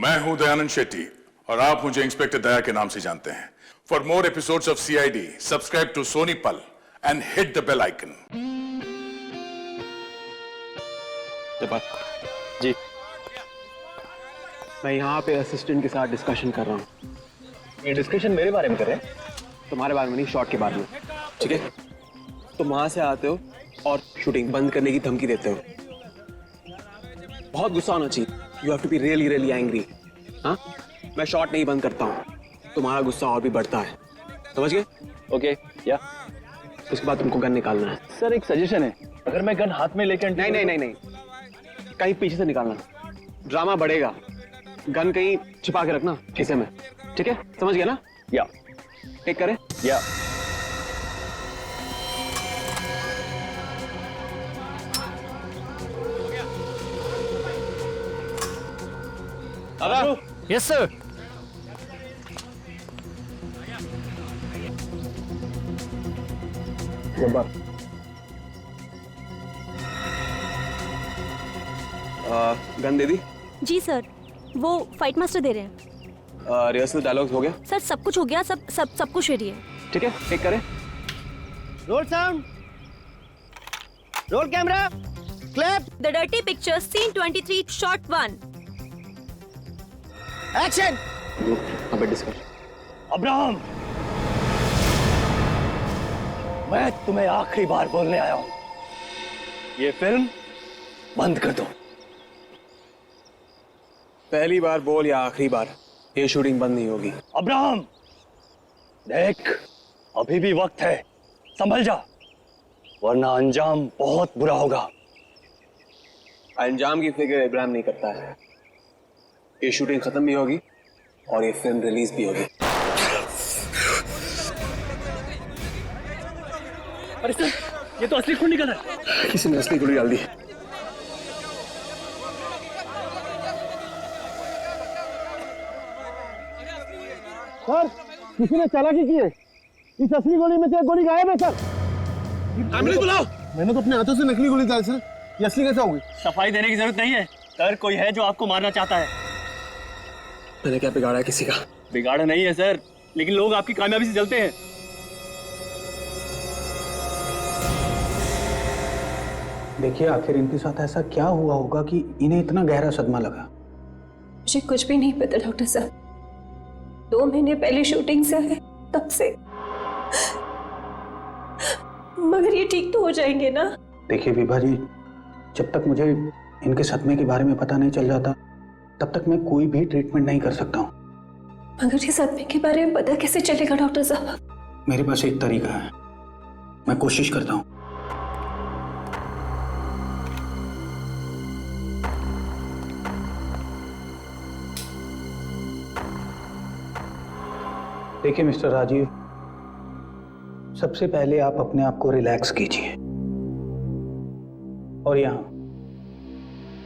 मैं हूं दयानंद शेट्टी और आप मुझे इंस्पेक्टर दया के नाम से जानते हैं। For more episodes of CID, subscribe to Sony Pal and hit the bell icon. जी, मैं यहाँ पे असिस्टेंट के साथ डिस्कशन कर रहा हूँ। ये डिस्कशन मेरे बारे में कर रहे हैं? तुम्हारे बारे में नहीं, शॉट के बारे में। ठीक है, तुम वहां से आते हो और शूटिंग बंद करने की धमकी देते हो। बहुत गुस्सा होना चाहिए। You have to be really really angry. हाँ, मैं शॉट नहीं बंद करता हूँ, तुम्हारा गुस्सा और भी बढ़ता है। समझ गए? ओके, या उसके बाद तुमको गन निकालना है। सर एक सजेशन है, अगर मैं गन हाथ में लेकर नहीं नहीं नहीं नहीं, कहीं पीछे से निकालना, ड्रामा बढ़ेगा। गन कहीं छिपा के रखना खीसे में। ठीक है, समझ गया ना? या टेक करे। या यस सर। गन दे दी। जी सर, वो फाइट मास्टर दे रहे हैं। रिहर्सल डायलॉग्स हो गया? सर सब कुछ हो गया, सब कुछ रेडी है। ठीक है, टेक करे। Roll sound, roll camera, clap, the dirty picture, scene 23, shot 1। Action. अबे डिस्कस। अब्राहम, मैं तुम्हें आखिरी बार बोलने आया हूं, ये फिल्म बंद कर दो। पहली बार बोल या आखिरी बार, ये शूटिंग बंद नहीं होगी। अब्राहम देख, अभी भी वक्त है, संभल जा, वरना अंजाम बहुत बुरा होगा। अंजाम की फिक्र इब्राहिम नहीं करता है। ये शूटिंग खत्म भी होगी और ये फिल्म रिलीज भी होगी। अरे सर, ये तो असली खून निकल रहा है। किसी ने असली गोली डाल दी। सर किसी ने चालाकी की है, इस असली गोली में से एक गोली गायब है सर। एम्बुलेंस बुलाओ। मैंने तो अपने हाथों से नकली गोली डाली सर, ये असली कैसे होगी? सफाई देने की जरूरत नहीं है सर, कोई है जो आपको मारना चाहता है। मैंने क्या बिगाड़ा है किसी का? बिगाड़ा नहीं है सर, लेकिन लोग आपकी कामयाबी से जलते हैं। देखिए, आखिर इनके साथ ऐसा क्या हुआ होगा कि इन्हें इतना गहरा सदमा लगा। मुझे कुछ भी नहीं पता डॉक्टर साहब, 2 महीने पहले शूटिंग से आए तब से। मगर ये ठीक तो हो जाएंगे ना? देखिए विभा जी, जब तक मुझे इनके सदमे के बारे में पता नहीं चल जाता, तब तक मैं कोई भी ट्रीटमेंट नहीं कर सकता हूँ। मगर ये सदमे के बारे में पता कैसे चलेगा डॉक्टर साहब? मेरे पास एक तरीका है, मैं कोशिश करता हूँ। देखिए मिस्टर राजीव, सबसे पहले आप अपने आप को रिलैक्स कीजिए और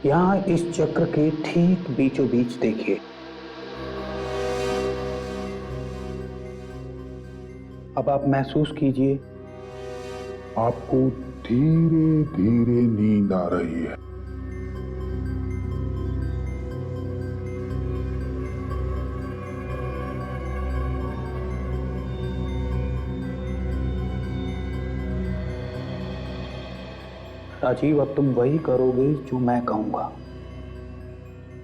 यहां इस चक्र के ठीक बीचों बीच देखिए। अब आप महसूस कीजिए, आपको धीरे धीरे नींद आ रही है। राजीव, अब तुम वही करोगे जो मैं कहूंगा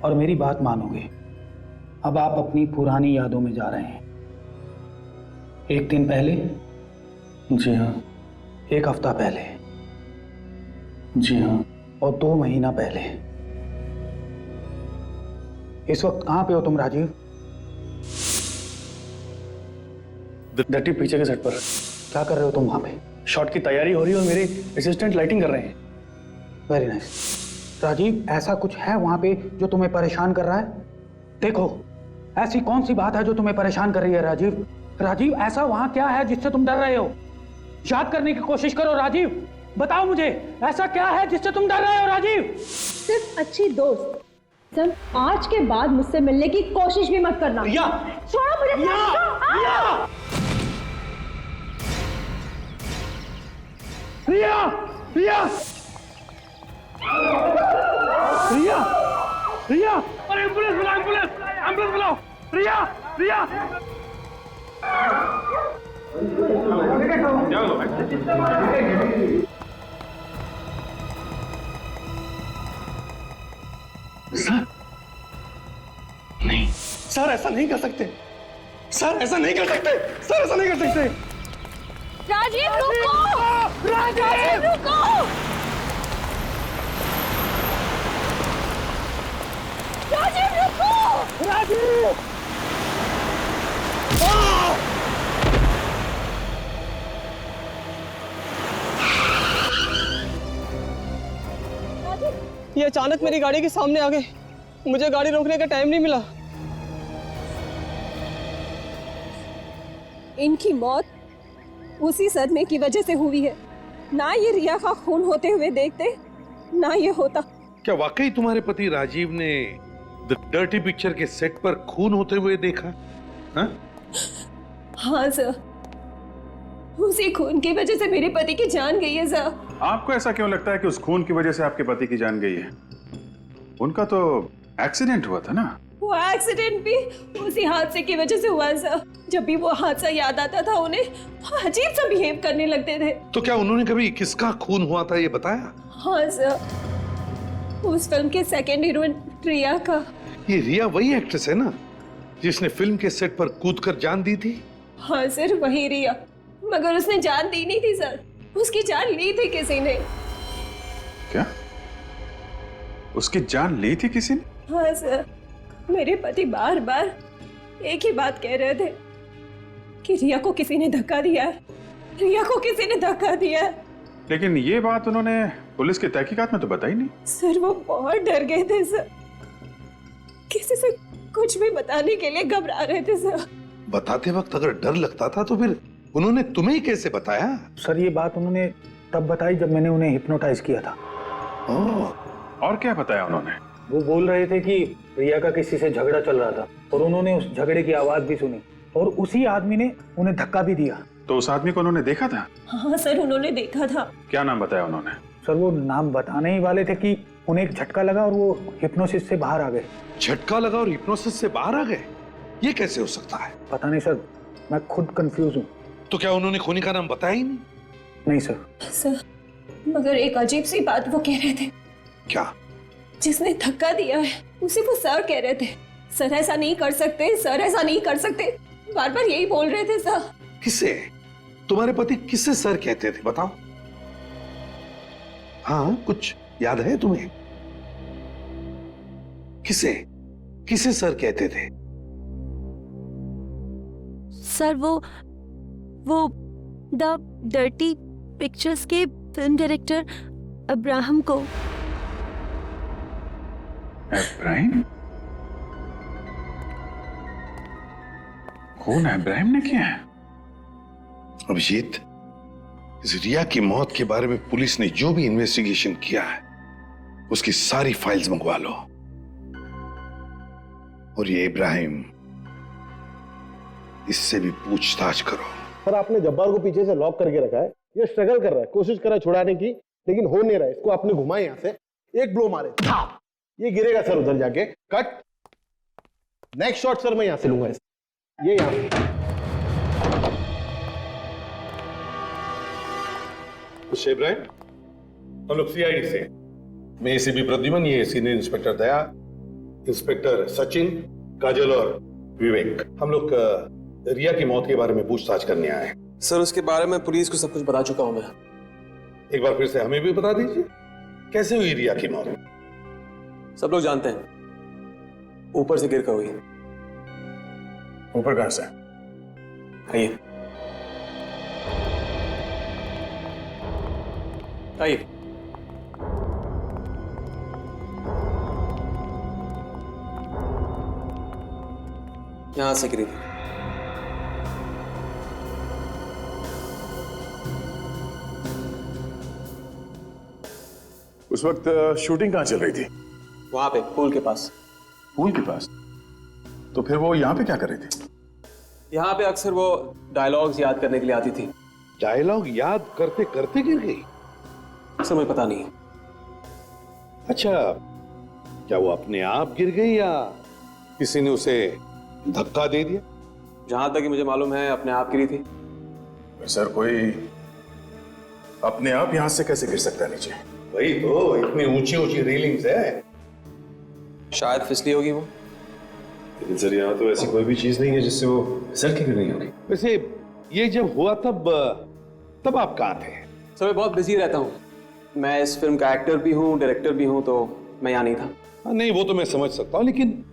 और मेरी बात मानोगे। अब आप अपनी पुरानी यादों में जा रहे हैं। 1 दिन पहले, जी हाँ। 1 हफ्ता पहले, जी हाँ। और 2 महीना पहले। इस वक्त कहां पे हो तुम राजीव? डर्टी पीछे के सेट पर। क्या कर रहे हो तुम वहां पे? शॉट की तैयारी हो रही है और मेरे असिस्टेंट लाइटिंग कर रहे हैं। Very nice. राजीव, ऐसा कुछ है वहां पे जो तुम्हें परेशान कर रहा है? देखो, ऐसी कौन सी बात है जो तुम्हें परेशान कर रही है राजीव? राजीव, ऐसा वहां क्या है जिससे तुम डर रहे हो? याद करने की कोशिश करो राजीव, बताओ मुझे, ऐसा क्या है जिससे तुम डर रहे हो राजीव? सिर्फ अच्छी दोस्त। सर, आज के बाद मुझसे मिलने की कोशिश भी मत करना। रिया! छोड़ो मुझे। रिया! रिया! रिया! रिया! अरे एम्बुलेंस बुला, एम्बुलेंस! एम्बुलेंस बुलाओ। रिया, रिया। सर नहीं, सर ऐसा नहीं कर सकते। सर ऐसा नहीं कर सकते। सर ऐसा नहीं कर सकते। राजीव रुको! राजीव रुको! राजीव रुको! राजीव! ये अचानक मेरी गाड़ी के सामने आ गए, मुझे गाड़ी रोकने का टाइम नहीं मिला। इनकी मौत उसी सदमे की वजह से हुई है। ना ये रिया का खून होते हुए देखते, ना ये होता। क्या वाकई तुम्हारे पति राजीव ने द डर्टी पिक्चर के सेट पर खून होते हुए देखा? हाँ? हाँ सर, उसी खून की वजह से मेरे पति की जान गई है सर। आपको ऐसा क्यों लगता है कि उस खून की वजह से आपके पति की जान गई है? उनका तो एक्सीडेंट हुआ था ना। वो एक्सीडेंट भी उसी हादसे की वजह से हुआ सर। जब भी वो हादसा याद आता था उन्हें अजीब सा बिहेव करने लगते थे। तो क्या उन्होंने कभी किसका खून हुआ था ये बताया? हाँ सर, उस फिल्म के सेकंड हीरोइन रिया का। ये रिया वही एक्ट्रेस है ना जिसने फिल्म के सेट पर कूदकर जान दी थी? हाँ सर, वही रिया। मगर उसने जान दी नहीं थी सर, उसकी जान ली थी किसी ने। क्या? उसकी जान ली थी किसी ने? हाँ सर, मेरे पति बार बार एक ही बात कह रहे थे कि रिया को किसी ने धक्का दिया है, रिया को किसी ने धक्का दिया है। लेकिन ये बात उन्होंने पुलिस की तहकीकात में तो बताई नहीं। सर वो बहुत डर गए थे सर, किसी से कुछ भी बताने के लिए घबरा रहे थे सर। बताते वक्त अगर डर लगता था तो फिर उन्होंने तुम्हें कैसे बताया? सर ये बात उन्होंने तब बताई जब मैंने उन्हें हिप्नोटाइज किया था। और क्या बताया उन्होंने? वो बोल रहे थे कि रिया का किसी से झगड़ा चल रहा था और उन्होंने उस झगड़े की आवाज भी सुनी और उसी आदमी ने उन्हें धक्का भी दिया। तो उस आदमी को उन्होंने देखा था? हाँ सर, उन्होंने देखा था। क्या नाम बताया उन्होंने? सर वो नाम बताने ही वाले थे कि उन्हें एक झटका लगा और वो हिप्नोसिस से बाहर आ गए। झटका लगा और हिप्नोसिस से बाहर आ गए? ये कैसे हो सकता है? पता नहीं सर, मैं खुद कंफ्यूज हूँ। तो क्या उन्होंने खूनी का नाम बताया ही नहीं? नहीं सर। सर मगर एक अजीब सी बात वो कह रहे थे। क्या? जिसने धक्का दिया है उसे वो सर कह रहे थे। सर ऐसा नहीं कर सकते, सर ऐसा नहीं कर सकते, बार बार यही बोल रहे थे सर। किसे? तुम्हारे पति किसे सर कहते थे बताओ? हाँ, कुछ याद है तुम्हें? किसे किसे सर कहते थे? सर वो द डर्टी पिक्चर्स के फिल्म डायरेक्टर अब्राहम को। इब्राहिम? खून इब्राहिम ने किया है? अभिजीत, इस रिया की मौत के बारे में पुलिस ने जो भी इन्वेस्टिगेशन किया है उसकी सारी फाइल्स मंगवा लो। और ये इब्राहिम, इससे भी पूछताछ करो। सर आपने जब्बार को पीछे से लॉक करके रखा है, ये स्ट्रगल कर रहा है, कोशिश कर रहा है छुड़ाने की, लेकिन हो नहीं रहा है। इसको आपने घुमाए यहां से, एक ब्लो मारे, ये गिरेगा सर उधर जाके। कट। नेक्स्ट शॉट सर मैं यहां से लूंगा, ये यहां से। इब्राहिम, हम लोग सीआईडी से, मैं एसीपी प्रद्युमन, ये सीनियर इंस्पेक्टर दया, इंस्पेक्टर सचिन, काजल और विवेक। हम लोग रिया की मौत के बारे में पूछताछ करने आए हैं। सर उसके बारे में पुलिस को सब कुछ बता चुका हूं मैं। एक बार फिर से हमें भी बता दीजिए, कैसे हुई रिया की मौत? सब लोग जानते हैं, ऊपर से गिर कर हुई। ऊपर कहां से? आइए आइए। यहां से गिरी। उस वक्त शूटिंग कहां चल रही थी? वहां पे पुल के पास। पूल के पास? तो फिर वो यहां पे क्या कर रही थी? यहाँ पे अक्सर वो डायलॉग्स याद करने के लिए आती थी। डायलॉग याद करते करते गिर गई? सर मुझे पता नहीं। अच्छा, क्या वो अपने आप गिर गई या किसी ने उसे धक्का दे दिया? जहां तक कि मुझे मालूम है अपने आप गिरी थी। सर, कोई अपने आप यहां से कैसे गिर सकता है नीचे? वही तो, इतनी ऊंची ऊंची रेलिंग्स है। शायद फिसली होगी वो। लेकिन सर यहाँ तो ऐसी कोई भी चीज नहीं है जिससे वो फिसल के गिर रही होगी। वैसे ये जब हुआ तब आप कहाँ थे? सर मैं बहुत बिजी रहता हूँ। मैं इस फिल्म का एक्टर भी हूँ, डायरेक्टर भी हूँ, तो मैं यहाँ नहीं था। हाँ, नहीं वो तो मैं समझ सकता हूँ, लेकिन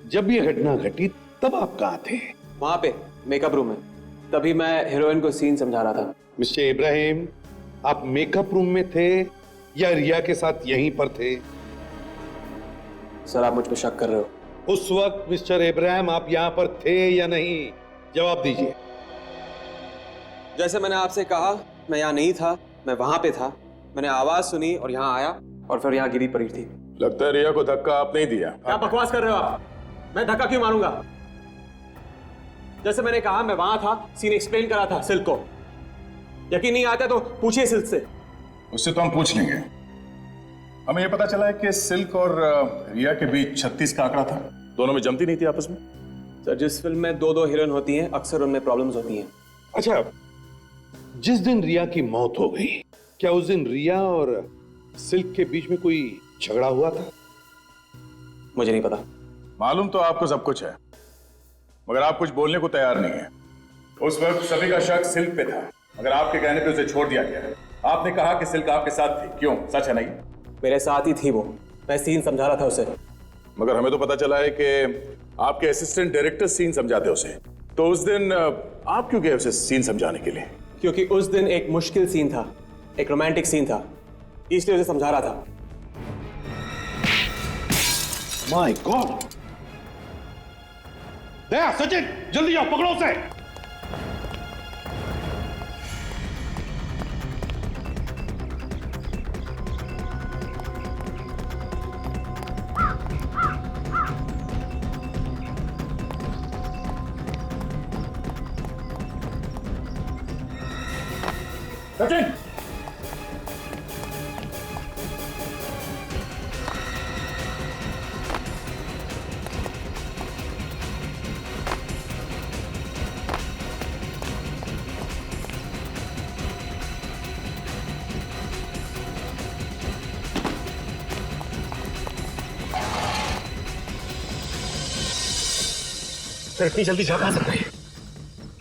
जब ये घटना घटी तब आप कहाँ थे? वहां पे मेकअप रूम में, तभी मैं हीरोइन को सीन समझा रहा था। मिस्टर इब्राहिम, आप मेकअप रूम में थे या रिया के साथ यहीं पर थे? सर आप मुझ पर शक कर रहे हो? उस वक्त मिस्टर इब्राहिम आप यहां पर थे या नहीं? जवाब दीजिए। जैसे मैंने आपसे कहा, मैं यहाँ नहीं था, मैं वहां पे था। मैंने आवाज सुनी और यहाँ आया और फिर यहाँ गिरी पड़ी थी। लगता है रिया को धक्का आपने ही दिया। क्या बकवास कर रहे हो आप? मैं धक्का क्यों मारूंगा? जैसे मैंने कहा, मैं वहां था, सीन एक्सप्लेन करा था सिल्क को। यकीन नहीं आता तो पूछिए सिल्क से। उससे तो हम पूछ लेंगे। हमें यह पता चला है कि सिल्क और रिया के बीच 36 का आंकड़ा था। दोनों में जमती नहीं थी आपस में। सर जिस फिल्म में दो हीरोइन होती हैं, अक्सर उनमें प्रॉब्लम्स होती हैं। अच्छा, जिस दिन रिया की मौत हो गई, क्या उस दिन रिया और सिल्क के बीच में कोई झगड़ा हुआ था? मुझे नहीं पता। मालूम तो आपको सब कुछ है, मगर आप कुछ बोलने को तैयार नहीं है। उस वक्त सभी का शक सिल्क पे था, मगर आपके कहने पे उसे छोड़ दिया गया। आपने कहा कि सिल्क आपके साथ थी, क्यों? सच है नहीं? मेरे साथ ही थी वो, मैं सीन समझा रहा था उसे। मगर हमें तो पता चला है कि आपके असिस्टेंट डायरेक्टर सीन समझाते उसे। तो उस दिन आप क्यों गए उसे सीन समझाने के लिए? क्योंकि उस दिन एक मुश्किल सीन था, एक रोमांटिक सीन था, इसलिए उसे समझा रहा था। My God! दया, सचिन, जल्दी आओ, पकड़ो उसे। सचिन! सर इतनी जल्दी जा कहां सकते हैं?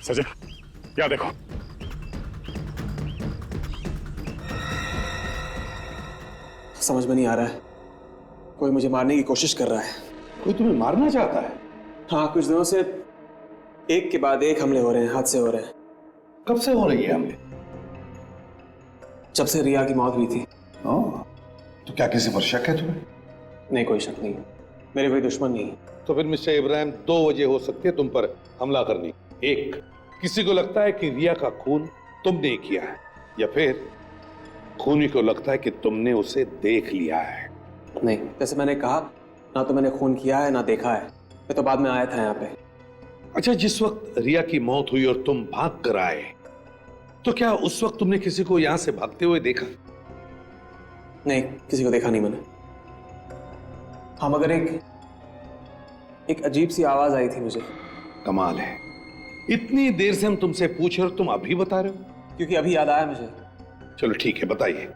सचिन, क्या देखो? समझ में नहीं आ रहा है। कोई मुझे मारने की कोशिश कर रहा है। कोई तुम्हें मारना चाहता है? हाँ, कुछ दिनों से एक के बाद एक हमले हो रहे हैं, हादसे हो रहे हैं। कब से हो रही है हमले? जब से रिया की मौत हुई थी। तो क्या किसी पर शक है तुम्हें? नहीं, कोई शक नहीं, मेरे कोई दुश्मन नहीं। तो फिर मिस्टर इब्राहिम, 2 वजह हो सकती है तुम पर हमला करनी। एक, किसी को लगता है कि रिया का खून तुमने किया है, या फिर खूनी को लगता है कि तुमने उसे देख लिया है। नहीं, जैसे मैंने कहा, ना तो मैंने खून किया है ना देखा है। मैं तो बाद में आया था यहाँ पे। अच्छा, जिस वक्त रिया की मौत हुई और तुम भाग कर आए, तो क्या उस वक्त तुमने किसी को यहां से भागते हुए देखा? नहीं, किसी को देखा नहीं मैंने। हाँ, मगर एक अजीब सी आवाज आई थी मुझे। कमाल है, इतनी देर से हम तुमसे पूछ रहे हो, तुम अभी बता रहे हो? क्योंकि अभी याद आया मुझे। चलो ठीक है, बताइए।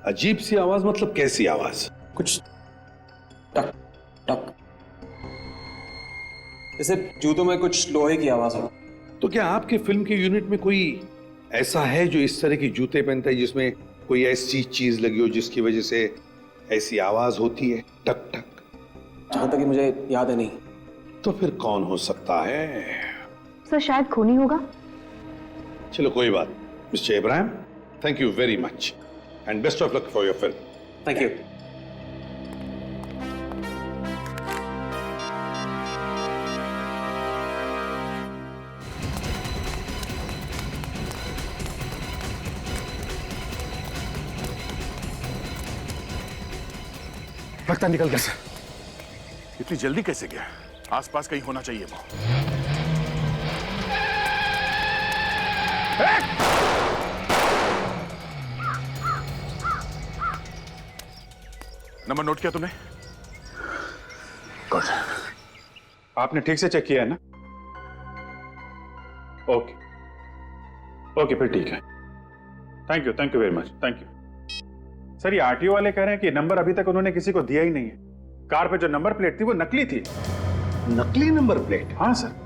अजीब सी आवाज मतलब कैसी आवाज? कुछ टक टक, जैसे जूतों में कुछ लोहे की आवाज हो। तो क्या आपके फिल्म के यूनिट में कोई ऐसा है जो इस तरह की जूते पहनता है, जिसमें कोई ऐसी चीज लगी हो जिसकी वजह से ऐसी आवाज होती है, टक टक? जहां तक कि मुझे याद है नहीं। तो फिर कौन हो सकता है? सर शायद खूनी होगा। चलो कोई बात। Mister Ibrahim, thank you very much and best of luck for your film. Thank you. लगता निकल गया सर। इतनी जल्दी कैसे गया? आसपास कहीं होना चाहिए वो। नंबर नोट किया तुमने? गुड। आपने ठीक से चेक किया है ना? ओके ओके, फिर ठीक है। Thank you very much, thank you. Sir, ये आरटीओ वाले कह रहे हैं कि नंबर अभी तक उन्होंने किसी को दिया ही नहीं है। कार पे जो नंबर प्लेट थी वो नकली थी। नकली नंबर प्लेट? हाँ सर।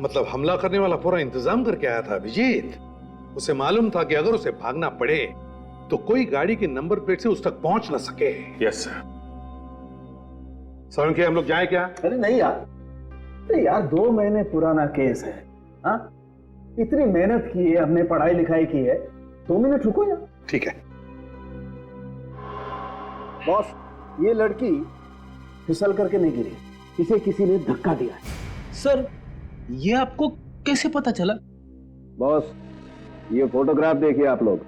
मतलब हमला करने वाला पूरा इंतजाम करके आया था अभिजीत। उसे मालूम था कि अगर उसे भागना पड़े तो कोई गाड़ी के नंबर प्लेट से उस तक पहुंच ना सके। Yes sir. सोलंकी, हम लोग जाएं क्या? अरे नहीं यार, अरे यार 2 महीने पुराना केस है। हाँ, इतनी मेहनत की है हमने, पढ़ाई लिखाई की है, 2 मिनट रुको यार। ठीक है बॉस, ये लड़की फिसल करके नहीं गिरी, इसे किसी ने धक्का दिया है। सर, ये आपको कैसे पता चला? बॉस, ये फोटोग्राफ देखिए आप लोग,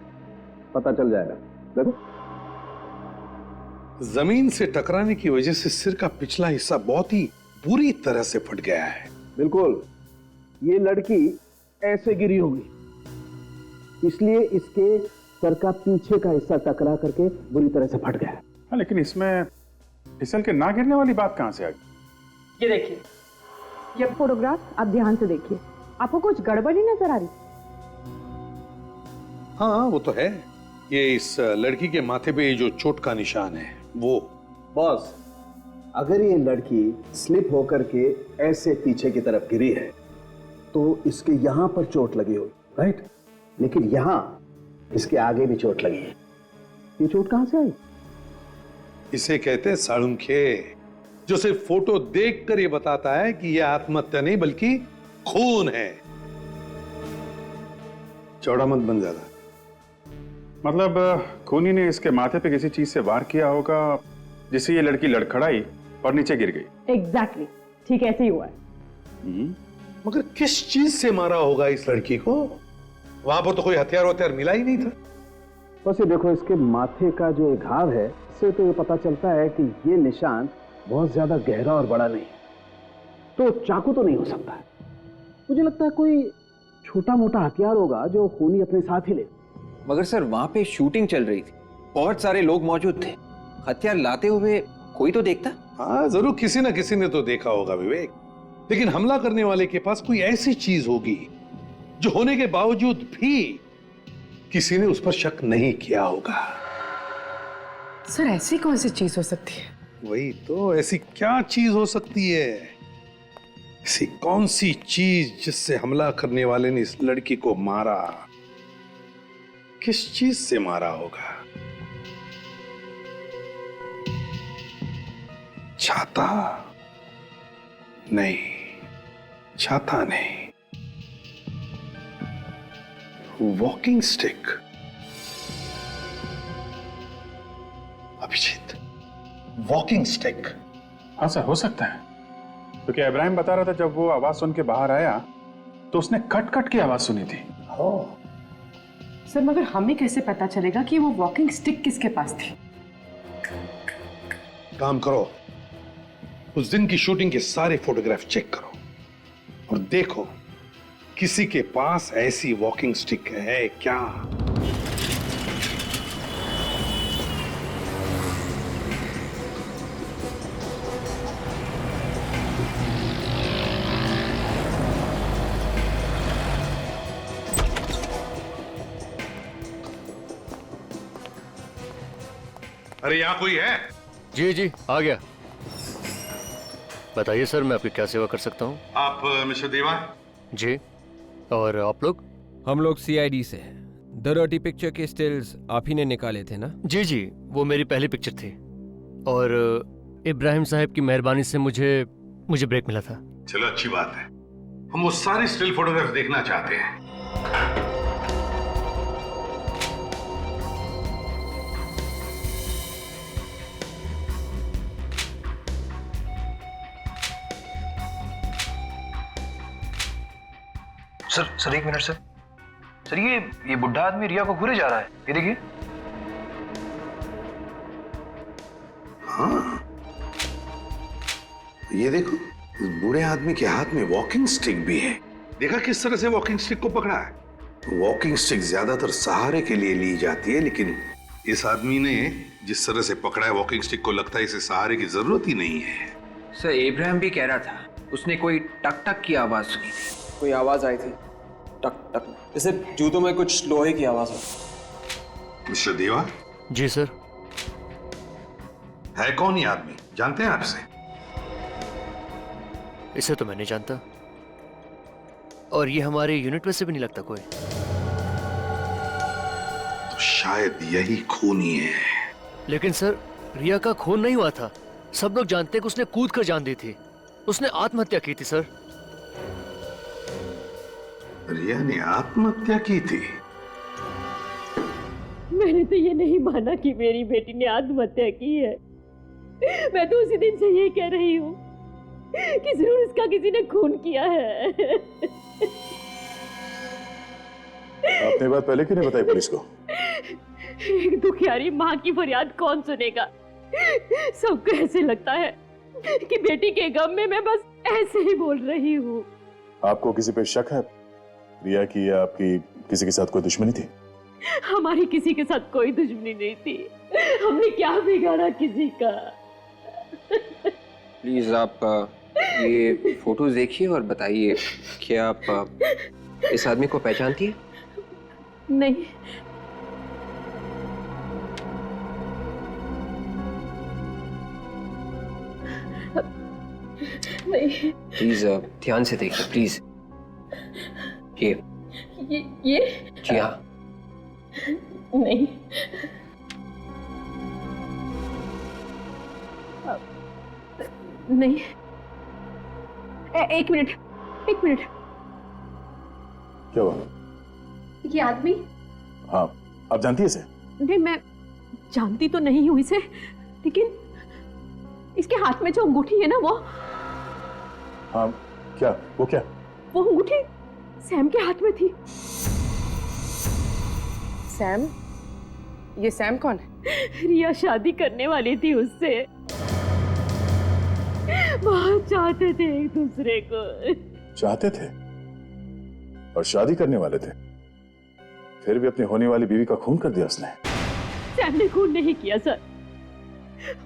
पता चल जाएगा। देखो, जमीन से टकराने की वजह से सिर का पिछला हिस्सा बहुत ही बुरी तरह से फट गया है। बिल्कुल, ये लड़की ऐसे गिरी होगी, इसलिए इसके सर का पीछे का हिस्सा टकरा करके बुरी तरह से फट गया है। हाँ, लेकिन इसमें फिसल के ना गिरने वाली बात कहां से आ गई? ये देखिए, ये फोटोग्राफ आप ध्यान से देखिए, आपको कुछ गड़बड़ी नजर आ रही? हाँ, वो तो है। ये इस लड़की के माथे पे जो चोट का निशान है वो। बॉस, अगर ये लड़की स्लिप होकर के ऐसे पीछे की तरफ गिरी है तो इसके यहां पर चोट लगी होगी, राइट? लेकिन यहां इसके आगे भी चोट लगी है। ये चोट कहां से आई? इसे कहते हैं साळुंखे, जो सिर्फ फोटो देखकर ये बताता है कि यह आत्महत्या नहीं बल्कि खून है। चौड़ा मत बन ज्यादा। मतलब खूनी ने इसके माथे पे किसी चीज से वार किया होगा जिससे ये लड़की लड़खड़ाई और नीचे गिर गई। एग्जैक्टली, ठीक ऐसे ही हुआ है। मगर किस चीज से मारा होगा इस लड़की को? वहां पर तो कोई हथियार मिला ही नहीं था। बस ये देखो, इसके माथे का जो घाव है, इससे तो ये पता चलता है कि ये निशान बहुत ज्यादा गहरा और बड़ा नहीं है, तो चाकू तो नहीं हो सकता है। मुझे लगता है कोई छोटा मोटा हथियार होगा जो खूनी अपने साथ ही ले। मगर सर, वहां पे शूटिंग चल रही थी, बहुत सारे लोग मौजूद थे, हथियार लाते हुए कोई तो देखता। हाँ, जरूर किसी ना किसी ने तो देखा होगा विवेक, लेकिन हमला करने वाले के पास कोई ऐसी चीज होगी जो होने के बावजूद भी किसी ने उस पर शक नहीं किया होगा। सर, ऐसी कौन सी चीज हो सकती है? वही तो, ऐसी क्या चीज हो सकती है? ऐसी कौन सी चीज जिससे हमला करने वाले ने इस लड़की को मारा? किस चीज से मारा होगा? छाता नहीं, छाता नहीं, walking stick. Abhijit, walking stick. हाँ सर, हो सकता है, क्योंकि इब्राहिम बता रहा था जब वो आवाज सुन के बाहर आया तो उसने कट कट की आवाज सुनी थी। सर, मगर हमें कैसे पता चलेगा कि वो वॉकिंग स्टिक किसके पास थी? काम करो, उस दिन की शूटिंग के सारे फोटोग्राफ चेक करो और देखो किसी के पास ऐसी वॉकिंग स्टिक है क्या? अरे यहां कोई है? जी जी, आ गया। बताइए सर, मैं आपकी क्या सेवा कर सकता हूँ? आप मिस्टर देवा? जी, और आप लोग? हम लोग सीआईडी से हैं। द डर्टी पिक्चर के स्टिल्स आप ही ने निकाले थे ना? जी जी, वो मेरी पहली पिक्चर थी और इब्राहिम साहब की मेहरबानी से मुझे ब्रेक मिला था। चलो, अच्छी बात है। हम वो सारे स्टिल फोटोग्राफ देखना चाहते हैं। सर एक मिनट सर, ये बुढ़ा आदमी रिया को घूरे जा रहा है, ये देखिए। हाँ, ये देखो, इस बूढ़े आदमी के हाथ में वॉकिंग स्टिक भी है। देखा किस तरह से वॉकिंग स्टिक को पकड़ा है? वॉकिंग स्टिक ज्यादातर सहारे के लिए ली जाती है, लेकिन इस आदमी ने जिस तरह से पकड़ा है वॉकिंग स्टिक को, लगता है इसे सहारे की जरूरत ही नहीं है। सर, इब्राहिम भी कह रहा था उसने कोई टक टक की आवाज सुनी थी। कोई आवाज आई थी, टक टक, जैसे जूतों में कुछ लोहे की आवाज हो। मिस्टर देवा, जी सर। है कौन ये आदमी, जानते हैं आपसे? इसे तो मैं नहीं जानता, और ये हमारे यूनिट में से भी नहीं लगता कोई। तो शायद यही खूनी है। लेकिन सर, रिया का खून नहीं हुआ था। सब लोग जानते हैं कि उसने कूद कर जान दी थी। उसने आत्महत्या की थी सर। रिया ने आत्महत्या की थी? मैंने तो ये नहीं माना कि मेरी बेटी ने आत्महत्या की है। मैं तो उसी दिन से ये कह रही हूँ कि जरूर उसका किसी ने खून किया है। आपने बात पहले क्यों नहीं बताई पुलिस को? एक दुखियारी माँ की फरियाद कौन सुनेगा? सबको ऐसे लगता है कि बेटी के गम में मैं बस ऐसे ही बोल रही हूँ। आपको किसी पे शक है? रिया की या आपकी किसी के साथ कोई दुश्मनी थी? हमारी किसी के साथ कोई दुश्मनी नहीं थी। हमने क्या बिगाड़ा किसी का? प्लीज आप ये फोटोज देखिए और बताइए, क्या आप इस आदमी को पहचानती है? नहीं। नहीं। प्लीज ध्यान से देखिए प्लीज। ये जी हाँ। नहीं। नहीं। एक मिनट। क्या हुआ? ये आदमी? हाँ, आप जानती है इसे? नहीं, मैं जानती तो नहीं हूँ इसे, लेकिन इसके हाथ में जो अंगूठी है ना, वो। हाँ, क्या? वो क्या? वो अंगूठी सैम के हाथ में थी। सैम? ये सैम कौन है? रिया शादी करने वाली थी उससे। बहुत चाहते थे एक दूसरे को। चाहते थे और शादी करने वाले थे, फिर भी अपनी होने वाली बीवी का खून कर दिया उसने। सैम ने खून नहीं किया सर।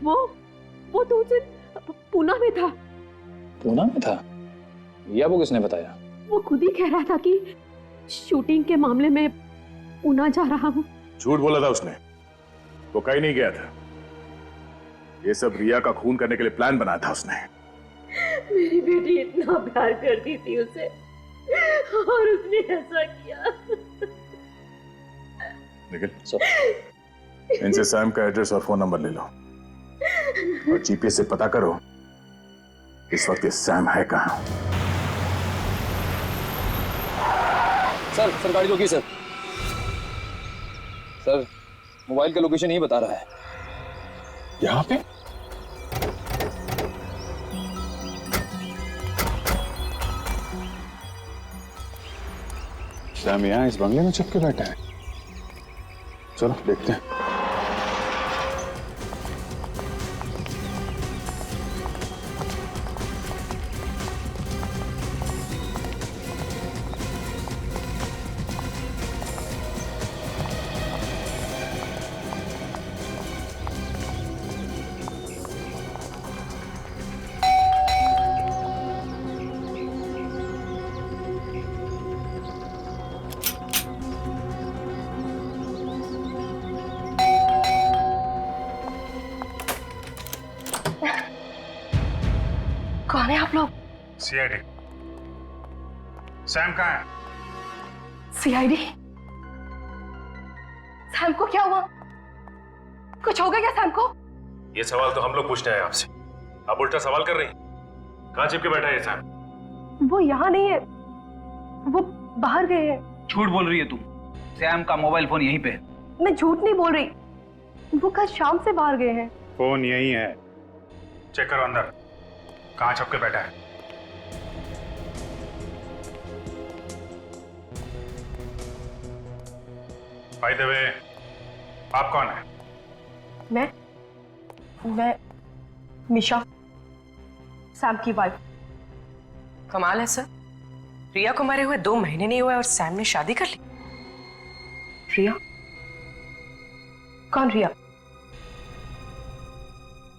वो तो उस दिन पूना में था। पूना में था? या वो किसने बताया? वो खुद ही कह रहा था कि शूटिंग के मामले में पूना जा रहा हूँ। झूठ बोला था उसने, वो कहीं नहीं गया था। ये सब रिया का खून करने के लिए प्लान बनाया था उसने। मेरी बेटी इतना प्यार करती थी उसे, और उसने ऐसा किया। निखिल, इनसे सैम का एड्रेस और फोन नंबर ले लो और जीपीएस से पता करो इस वक्त ये सैम है कहाँ। सर गाड़ी रोकिए सर। सर, मोबाइल का लोकेशन यही बता रहा है। यहाँ पे? सैम यहाँ इस बंगले में छुप के बैठा है। चलो देखते हैं। कौन है आप लोग? सीआईडी। सैम कहाँ है? सीआईडी? सैम को क्या हुआ? कुछ हो गया क्या सैम को? ये सवाल तो हम लोग पूछते हैं आपसे, आप उल्टा सवाल कर रही हैं। कहाँ चिपके बैठा है ये सैम? वो यहाँ नहीं है, वो बाहर गए हैं। झूठ बोल रही है तुम। सैम का मोबाइल फोन यहीं पे है। मैं झूठ नहीं बोल रही, वो कल शाम से बाहर गए हैं। फोन यही है, चेक करो अंदर कहाँ छुप के बैठा है। बाय द वे, आप कौन है? मैं मिशा, सैम की वाइफ। कमाल है सर, रिया को मरे हुए 2 महीने नहीं हुए और सैम ने शादी कर ली। रिया? कौन रिया?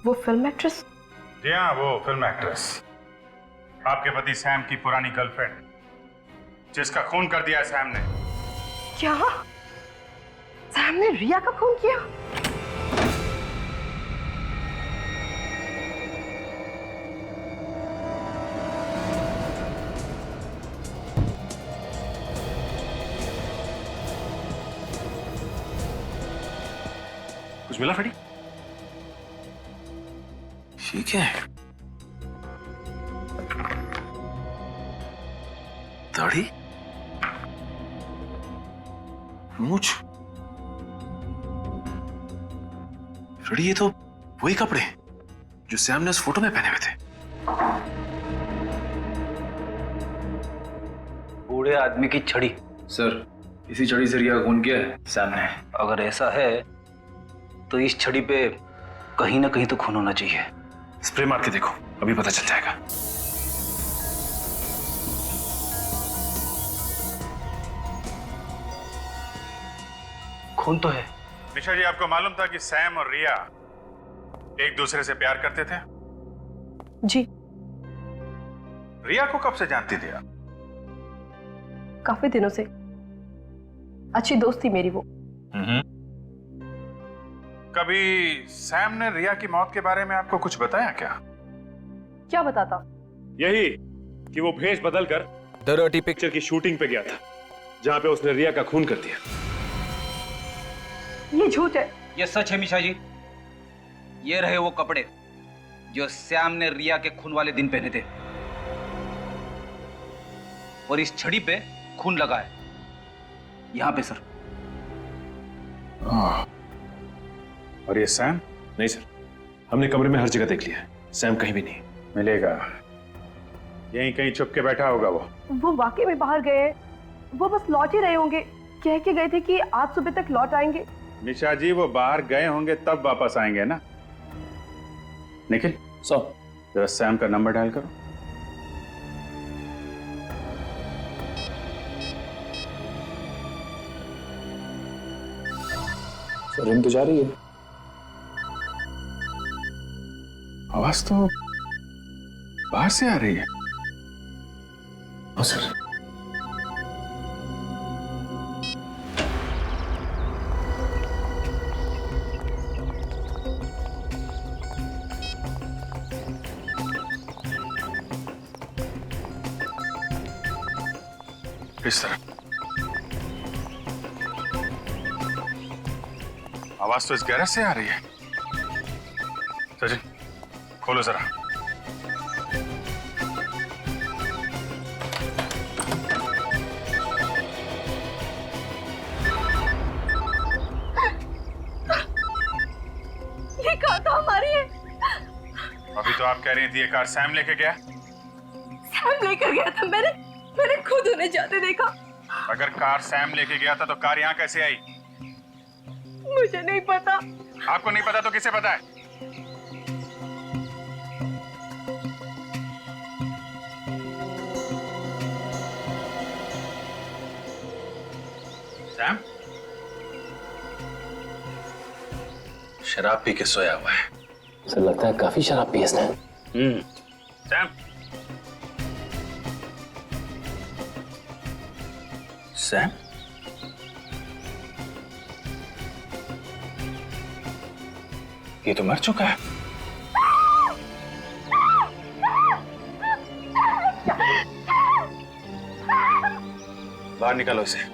वो फिल्म एक्ट्रेस? जी हाँ, वो फिल्म एक्ट्रेस। आपके पति सैम की पुरानी गर्लफ्रेंड, जिसका खून कर दिया है सैम ने। क्या सैम ने रिया का खून किया? कुछ मिला फ्रेडी? ठीक है। दाढ़ी, मूछ, फ्रेडी, ये तो वही कपड़े जो सैम ने उस फोटो में पहने हुए थे। बूढ़े आदमी की छड़ी। सर, इसी छड़ी से रिया का खून किया है सैम ने। अगर ऐसा है तो इस छड़ी पे कहीं ना कहीं तो खून होना चाहिए। स्प्रे मार के देखो, अभी पता चल जाएगा। खून तो है। निशा जी, आपको मालूम था कि सैम और रिया एक दूसरे से प्यार करते थे? जी। रिया को कब से जानती थी आप? काफी दिनों से। अच्छी दोस्त थी मेरी वो। कभी सैम ने रिया की मौत के बारे में आपको कुछ बताया क्या? क्या बताता? यही कि वो भेष बदलकर द डर्टी पिक्चर की शूटिंग पे गया था, जहां पे उसने रिया का खून कर दिया। ये झूठ है। ये सच है मिशा जी। ये रहे वो कपड़े जो सैम ने रिया के खून वाले दिन पहने थे, और इस छड़ी पे खून लगा है, यहां पे सर। और ये सैम? नहीं सर, हमने कमरे में हर जगह देख लिया है, सैम कहीं भी नहीं मिलेगा। यहीं कहीं छुप के बैठा होगा वो वाकई में बाहर गए हैं। वो बस लौट ही रहे होंगे। कह के गए थे कि आज सुबह तक लौट आएंगे। निशा जी, वो बाहर गए होंगे तब वापस आएंगे ना। निखिल, जरा सैम का नंबर डायल करो। सर, रिंग तो जा रही है। आवाज तो बाहर से आ रही है। सर, इस तरह आवाज तो इस गैरेज से आ रही है। सचिन, खोलो जरा। ये कार तो हमारी है। अभी तो आप कह रही थी ये कार सैम लेके गया। सैम लेकर गया था। मैंने खुद उन्हें जाते देखा। अगर कार सैम लेके गया था तो कार यहाँ कैसे आई? मुझे नहीं पता। आपको नहीं पता तो किसे पता है? सैम शराब पी के सोया हुआ है। सर, लगता है काफी शराब पी इसने। सैम, सैम, ये तो मर चुका है। बाहर निकालो इसे।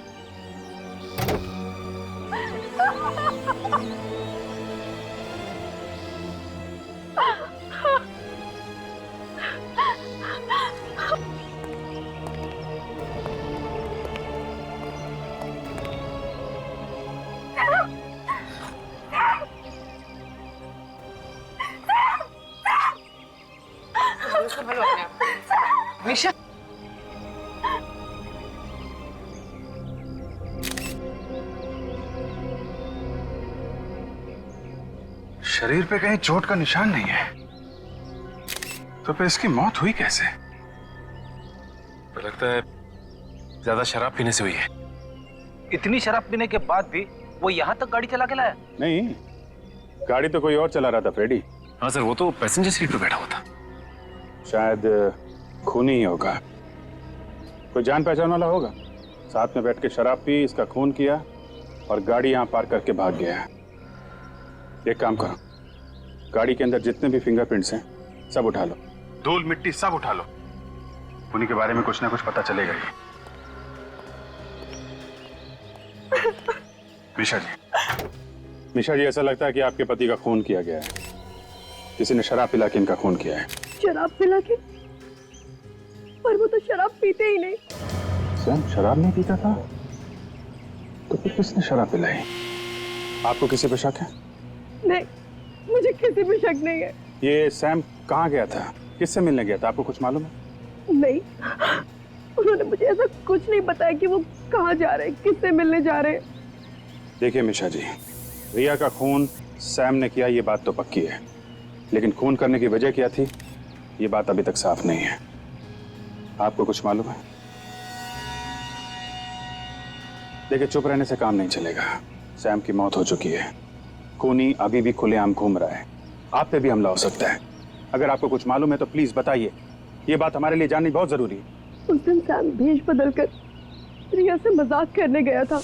निशा, शरीर पे कहीं चोट का निशान नहीं है, तो फिर इसकी मौत हुई कैसे? तो लगता है ज्यादा शराब पीने से हुई है। इतनी शराब पीने के बाद भी वो यहाँ तक गाड़ी चला के लाया? नहीं, गाड़ी तो कोई और चला रहा था फ्रेडी। हाँ सर, वो तो पैसेंजर सीट पे बैठा हुआ था। शायद खूनी ही होगा, कोई जान पहचान वाला होगा। साथ में बैठ के शराब पी, इसका खून किया और गाड़ी यहां पार्क करके भाग गया है। एक काम करो, गाड़ी के अंदर जितने भी फिंगरप्रिंट्स हैं सब उठा लो, धूल मिट्टी सब उठा लो, खूनी के बारे में कुछ ना कुछ पता चलेगा ही। मिशा जी, ऐसा लगता है कि आपके पति का खून किया गया है, किसी ने शराब पिला के इनका खून किया है। शराब पिला के? पर वो तो शराब पीते ही नहीं। सैम शराब नहीं पीता था तो फिर किसने शराब पिलाई? आपको किसी पे शक है? नहीं, मुझे किसी पे शक नहीं है। ये सैम कहाँ गया था, किससे मिलने गया था, आपको कुछ मालूम है? नहीं, उन्होंने मुझे ऐसा कुछ नहीं बताया कि वो कहाँ जा रहे हैं, किससे मिलने जा रहे हैं। देखिए मिशा जी, रिया का खून सैम ने किया ये बात तो पक्की है, लेकिन खून करने की वजह क्या थी ये बात अभी तक साफ नहीं है। आपको कुछ मालूम है? देखिए, चुप रहने से काम नहीं चलेगा। सैम की मौत हो चुकी है, खूनी अभी भी खुलेआम घूम रहा है, आप पे भी हमला हो सकता है। अगर आपको कुछ मालूम है तो प्लीज बताइए, ये बात हमारे लिए जाननी बहुत जरूरी है। उस दिन सैम भेष बदलकर रिया से मजाक करने गया था।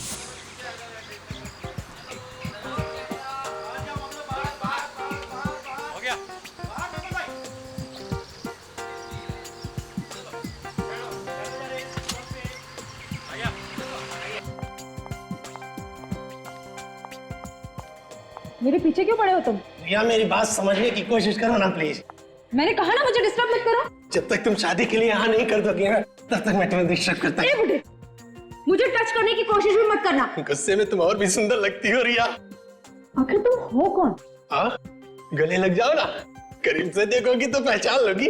मेरे पीछे क्यों पड़े हो तुम? रिया, मेरी बात समझने की कोशिश करो ना प्लीज। मैंने कहा ना मुझे डिस्टर्ब मत करो। जब तक तुम शादी के लिए यहाँ नहीं कर दोगे ना, तब तक मैं तुम्हें डिस्टर्ब करता ए बुढ़े, मुझे टच करने की कोशिश भी मत करना। गुस्से में तुम और भी सुंदर लगती हो रिया। आखिर तुम हो कौन? हाँ, गले लग जाओ ना, करीब से देखोगी तो पहचान लोगी।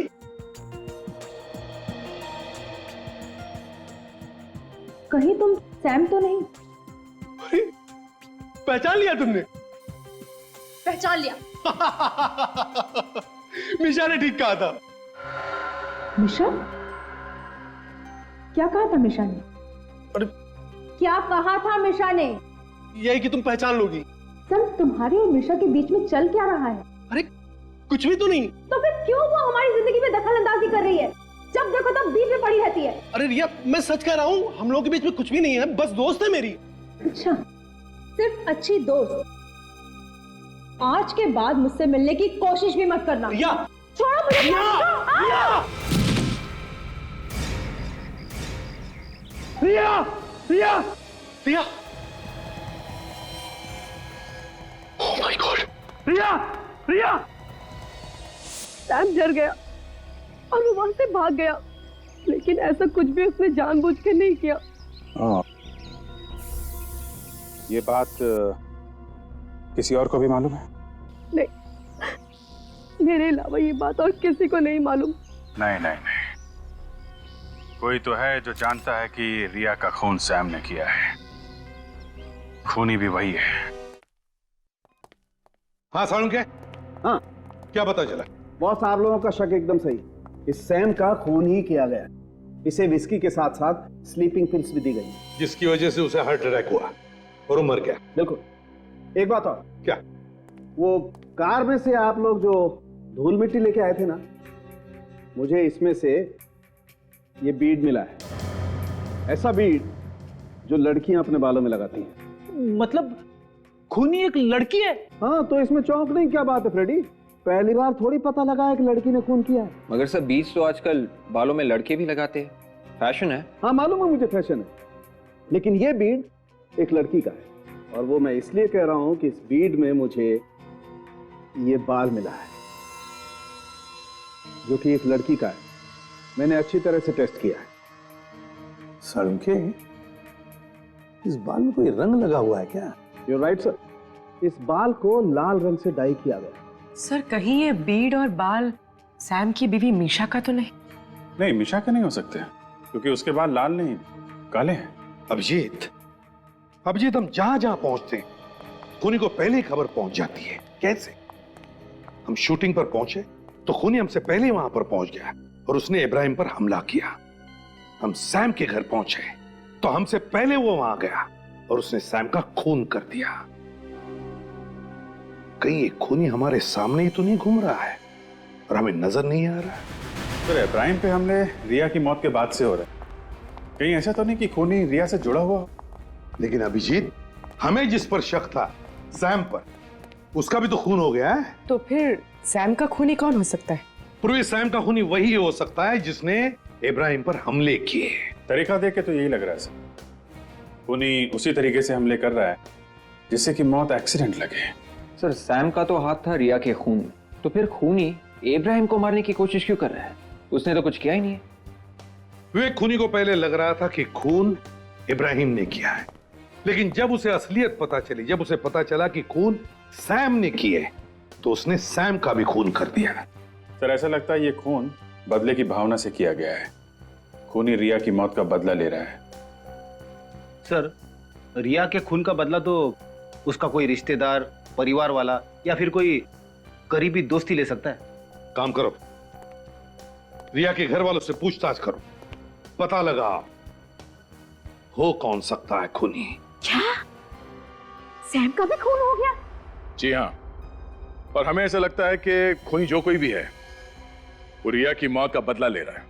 कहीं तुम सैम तो नहीं? पहचान लिया तुमने? पहचान लिया। मिशा ने ठीक कहा था। मिशा? क्या कहा था मिशा ने? अरे क्या कहा था मिशा ने? यही कि तुम पहचान लोगी। सर, तुम्हारे और मिशा के बीच में चल क्या रहा है? अरे कुछ भी तो नहीं। तो फिर क्यों वो हमारी जिंदगी में दखल अंदाजी कर रही है? जब देखो तब बीच में पड़ी रहती है। अरे रिया, मैं सच कह रहा हूँ, हम लोगों के बीच में कुछ भी नहीं है, बस दोस्त है मेरी। अच्छा, सिर्फ अच्छी दोस्त। आज के बाद मुझसे मिलने की कोशिश भी मत करना। रिया, छोड़ो मुझे। Riya, Riya, Riya, Riya, oh my god, Riya, Riya. Sam डर गया और वो वहां से भाग गया, लेकिन ऐसा कुछ भी उसने जानबूझ के नहीं किया। ये बात किसी और को भी मालूम है? नहीं, मेरे अलावा ये बात और किसी को नहीं मालूम। नहीं नहीं नहीं, कोई तो है जो जानता है कि रिया का खून सैम ने किया है, खूनी भी वही है। हाँ सालुंके क्या? हाँ, क्या पता चला? बॉस, आप लोगों का शक एकदम सही। इस सैम का खून ही किया गया। इसे विस्की के साथ साथ स्लीपिंग पिल्स भी दी गई, जिसकी वजह से उसे हार्ट अटैक हुआ और वो मर गया। बिल्कुल। एक बात और, क्या? वो कार में से आप लोग जो धूल मिट्टी लेके आए थे ना, मुझे इसमें से ये बीड मिला है। ऐसा बीड जो लड़कियां अपने बालों में लगाती हैं। मतलब खूनी एक लड़की है? हाँ, तो इसमें चौंकने की क्या बात है फ्रेडी? पहली बार थोड़ी पता लगा है कि लड़की ने खून किया है। मगर सर, बीज तो आजकल बालों में लड़के भी लगाते हैं, फैशन है। हाँ मालूम है मुझे, फैशन है, लेकिन ये बीड एक लड़की का है। और वो मैं इसलिए कह रहा हूं कि इस बीड में मुझे ये बाल मिला है जो कि एक लड़की का है। मैंने अच्छी तरह से टेस्ट किया है। सालुंके, इस बाल में कोई रंग लगा हुआ है क्या? You're right, sir. इस बाल को लाल रंग से डाई किया गया। सर, कहीं ये बीड और बाल सैम की बीवी मीशा का तो नहीं? नहीं, मीशा के नहीं हो सकते, क्योंकि उसके बाल लाल नहीं काले हैं। अभिजीत, हम जहां जहां पहुंचते हैं खूनी को पहले ही खबर पहुंच जाती है। कैसे? हम शूटिंग पर पहुंचे तो खूनी हमसे पहले वहां पर पहुंच गया और उसने इब्राहिम पर हमला किया। हम सैम के घर पहुंचे तो हमसे पहले वो वहां गया और उसने सैम का खून कर दिया। कहीं ये खूनी हमारे सामने ही तो नहीं घूम रहा है और हमें नजर नहीं आ रहा है? सर इब्राहिम पे हमले रिया की मौत के बाद से हो रहा है, कहीं ऐसा तो नहीं कि खूनी रिया से जुड़ा हुआ? लेकिन अभिजीत, हमें जिस पर शक था सैम पर, उसका भी तो खून हो गया है। तो फिर सैम का खूनी कौन हो सकता है? पूर्वी सैम का खूनी वही हो सकता है जिसने इब्राहिम पर हमले किए। तरीका देख के तो यही लग रहा है सर, खूनी उसी तरीके से हमले कर रहा है जिससे कि मौत एक्सीडेंट लगे। सर सैम का तो हाथ था रिया के खून में, तो फिर खूनी इब्राहिम को मारने की कोशिश क्यों कर रहा है? उसने तो कुछ किया ही नहीं है। विवेक खूनी को पहले लग रहा था कि खून इब्राहिम ने किया है, लेकिन जब उसे असलियत पता चली, जब उसे पता चला कि खून सैम ने किए, तो उसने सैम का भी खून कर दिया। सर ऐसा लगता है ये खून बदले की भावना से किया गया है। खूनी रिया की मौत का बदला ले रहा है। सर रिया के खून का बदला तो उसका कोई रिश्तेदार, परिवार वाला या फिर कोई करीबी दोस्त ही ले सकता है। काम करो, रिया के घर वालों से पूछताछ करो, पता लगा हो कौन सकता है खूनी। क्या सैम का भी खून हो गया? जी हाँ, और हमें ऐसा लगता है कि खूनी जो कोई भी है वो रिया की मौत का बदला ले रहा है।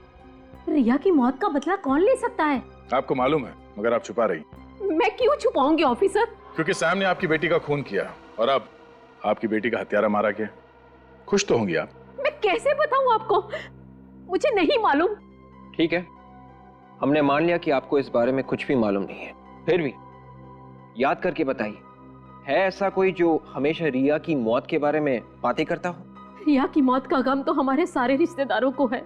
रिया की मौत का बदला कौन ले सकता है? आपको मालूम है, मगर आप छुपा रही। मैं क्यों छुपाऊंगी ऑफिसर? क्योंकि सैम ने आपकी बेटी का खून किया और अब आपकी बेटी का हत्यारा मारा गया। खुश तो होंगी आप। मैं कैसे बताऊं आपको, मुझे नहीं मालूम। ठीक है, हमने मान लिया कि आपको इस बारे में कुछ भी मालूम नहीं है, फिर भी याद करके बताइए, है ऐसा कोई जो हमेशा रिया की मौत के बारे में बातें करता हो? रिया की मौत का गम तो हमारे सारे रिश्तेदारों को है।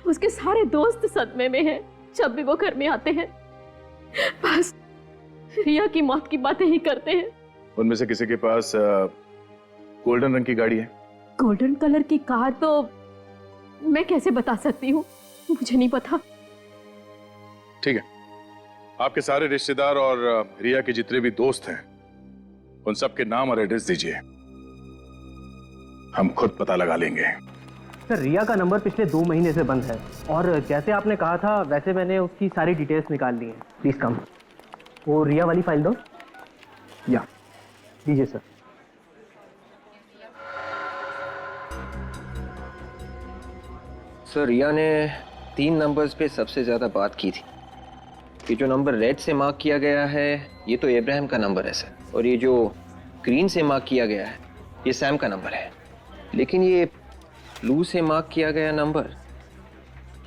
उसके सारे दोस्त सदमे में हैं। जब भी वो घर में आते हैं बस रिया की मौत की बातें ही करते हैं। उनमें से किसी के पास गोल्डन रंग की गाड़ी है? गोल्डन कलर की कार तो मैं कैसे बता सकती हूँ, मुझे नहीं पता। ठीक है, आपके सारे रिश्तेदार और रिया के जितने भी दोस्त हैं उन सबके नाम और एड्रेस दीजिए, हम खुद पता लगा लेंगे। सर रिया का नंबर पिछले 2 महीने से बंद है और जैसे आपने कहा था वैसे मैंने उसकी सारी डिटेल्स निकाल ली हैं। प्लीज कम, वो रिया वाली फाइल दो। या दीजिए सर। सर रिया ने 3 नंबर्स पे सबसे ज्यादा बात की थी। ये जो नंबर रेड से मार्क किया गया है ये तो इब्राहिम का नंबर है सर, और ये जो ग्रीन से मार्क किया गया है ये सैम का नंबर है, लेकिन ये ब्लू से मार्क किया गया नंबर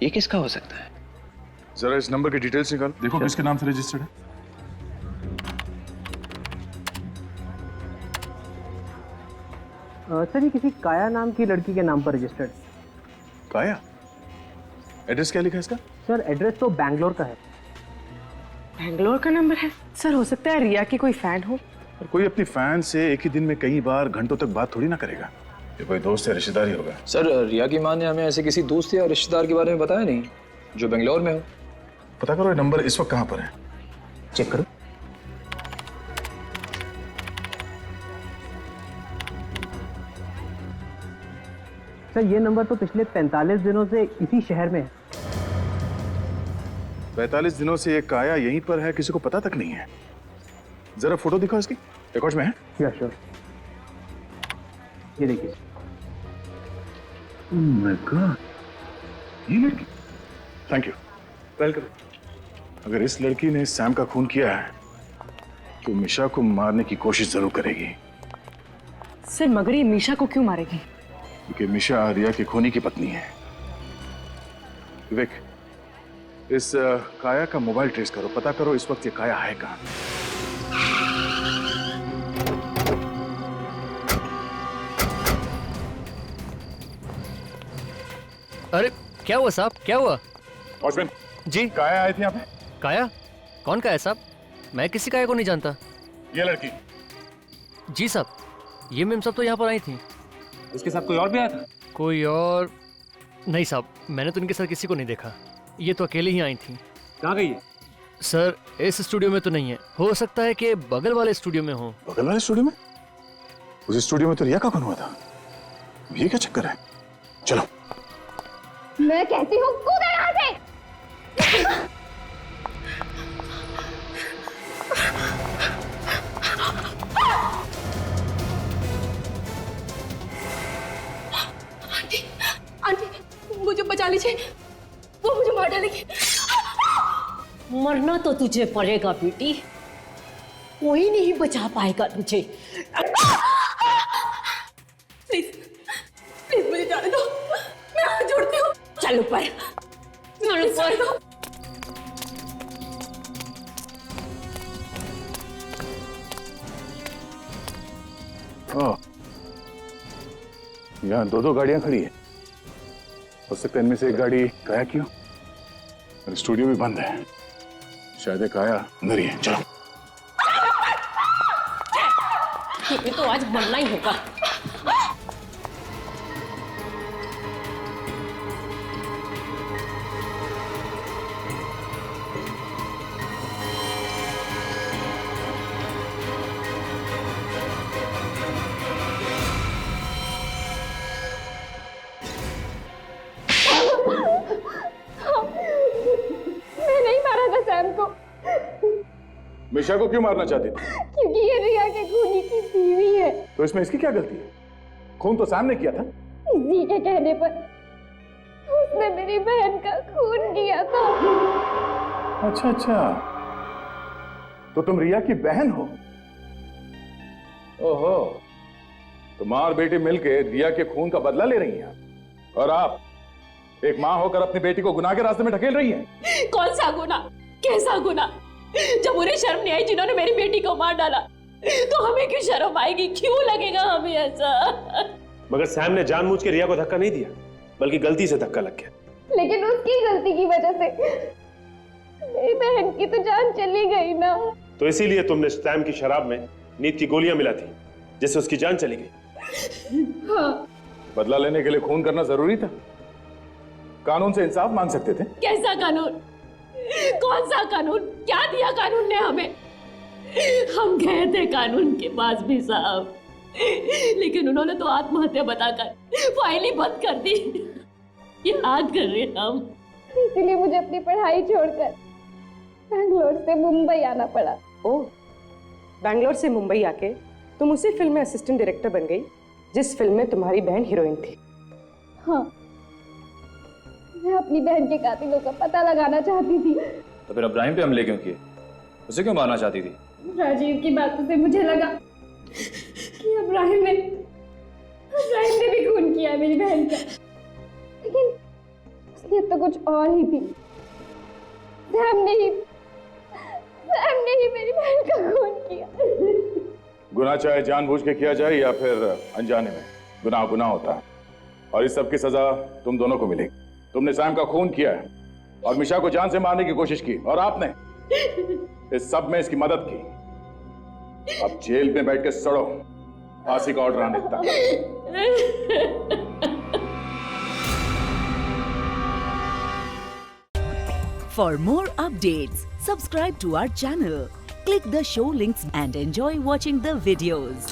ये किसका हो सकता है? जरा इस नंबर की डिटेल्स निकाल, देखो किसके नाम से रजिस्टर्ड है। सर ये किसी काया नाम की लड़की के नाम पर रजिस्टर्ड। काया? एड्रेस क्या लिखा है इसका? सर एड्रेस तो बैंगलोर का है। बैंगलोर का नंबर है? सर हो सकता है रिया की कोई फैन हो। और कोई अपनी फैन से एक ही दिन में कई बार घंटों तक बात थोड़ी ना करेगा। ये कोई दोस्त या रिश्तेदार ही होगा। सर रिया की मां ने हमें ऐसे किसी दोस्त या रिश्तेदार के बारे में बताया नहीं जो बेंगलोर में हो। पता करो ये नंबर इस वक्त कहां पर है, चेक करो। सर ये नंबर तो पिछले 45 दिनों से इसी शहर में है। 45 दिनों से ये काया यहीं पर है, किसी को पता तक नहीं है। जरा फोटो दिखाओ इसकी, रिकॉर्ड्स में है? या श्योर, ये देखिए। ओह माय गॉड, ये लड़की। Thank you, welcome. अगर इस लड़की ने सैम का खून किया है तो मिशा को मारने की कोशिश जरूर करेगी। सर मगर ये मीशा को क्यों मारेगी? क्योंकि मिशा रिया की खूनी की पत्नी है। विवेक, इस काया का मोबाइल ट्रेस करो, पता करो इस वक्त ये काया है कहां। अरे क्या हुआ साहब, क्या हुआ? वॉचमैन जी, काया आए थे यहाँ पे। काया? कौन काया साहब? मैं किसी काया को नहीं जानता। ये लड़की। जी साहब, ये मैम सब तो यहाँ पर आई थी। इसके साथ कोई और भी आया था? कोई और नहीं साहब, मैंने तो इनके साथ किसी को नहीं देखा। ये तो अकेले ही आई थी। कहाँ गई है? सर इस स्टूडियो में तो नहीं है, हो सकता है कि बगल वाले स्टूडियो में हो। बगल वाले स्टूडियो में? उस स्टूडियो में तो रिया का खून हुआ था। ये क्या चक्कर है? चलो। मैं कहती हूँ कूदो यहाँ से। आंटी, मुझे बचा लीजिए, वो मुझे मार डालेगी। मरना तो तुझे पड़ेगा बेटी, कोई नहीं बचा पाएगा तुझे। प्लीज प्लीज मुझे जाने दो, मैं हाथ जोड़ती हूँ। चल ऊपर, चल ऊपर। यहाँ दो गाड़ियां खड़ी है, हो सकता है इनमें से एक गाड़ी काया क्यों, और स्टूडियो भी बंद है, शायद एक काया अंदर ही है। चलो ये तो आज मरना ही होगा। मैं नहीं मारा था सैम को, मिशा को क्यों मारना चाहती थी? क्योंकि ये रिया के खूनी की बीवी है। तो इसमें इसकी क्या गलती है? खून तो सैम ने किया था। जी के कहने पर उसने मेरी बहन का खून किया था। अच्छा अच्छा, तो तुम रिया की बहन हो? ओहो, तो मां और बेटी मिलकर रिया के खून का बदला ले रही हैं, और आप एक मां होकर अपनी बेटी को गुनाह के रास्ते में ढकेल रही हैं। कौन सा गुनाह, कैसा गुनाह? जब उन्हें शर्म नहीं आई जिन्होंने मेरी बेटी को मार डाला, तो हमें क्यों शर्म आएगी? क्यों लगेगा हमें ऐसा? मगर सैम ने जानबूझ के रिया को धक्का नहीं दिया, बल्कि गलती से धक्का लग गया। लेकिन उसकी गलती की वजह से मेरी बहन की तो जान चली गई ना। तो इसीलिए तुमने सैम की शराब में नींद की गोलियां मिला थी, जिससे उसकी जान चली गई। हाँ। बदला लेने के लिए खून करना जरूरी था? कानून से इंसाफ मांग सकते थे। कैसा कानून? कौन सा कानून? क्या दिया कानून ने हमें? हम गए थे कानून के पास भी साहब, लेकिन उन्होंने तो आत्महत्या बताकर फाइल ही बंद कर दी। याद कर रहे हम, इसीलिए मुझे अपनी पढ़ाई छोड़कर बैंगलोर से मुंबई आना पड़ा। ओह, बैंगलोर से मुंबई आके तुम उसी फिल्म में असिस्टेंट डायरेक्टर बन गई जिस फिल्म में तुम्हारी बहन हीरोइन थी। हाँ, मैं अपनी बहन के कातिलों का पता लगाना चाहती थी। तो फिर इब्राहिम पे हमले क्यों किए? उसे क्यों मारना चाहती थी? राजीव की बातों से मुझे लगा कि इब्राहिम ने भी खून किया मेरी बहन का, लेकिन उसने तो कुछ और ही थी। सैम ने ही मेरी बहन का खून किया। गुनाह चाहे जानबूझ के किया जाए या फिर अनजाने में, गुनाह गुनाह होता है, और इस सब की सजा तुम दोनों को मिलेगी। तुमने सैम का खून किया है और मिशा को जान से मारने की कोशिश की, और आपने इस सब में इसकी मदद की। अब जेल में बैठ के सड़ो, फांसी का ऑर्डर आने तक। For more updates, subscribe to our channel, click the show links and enjoy watching the videos.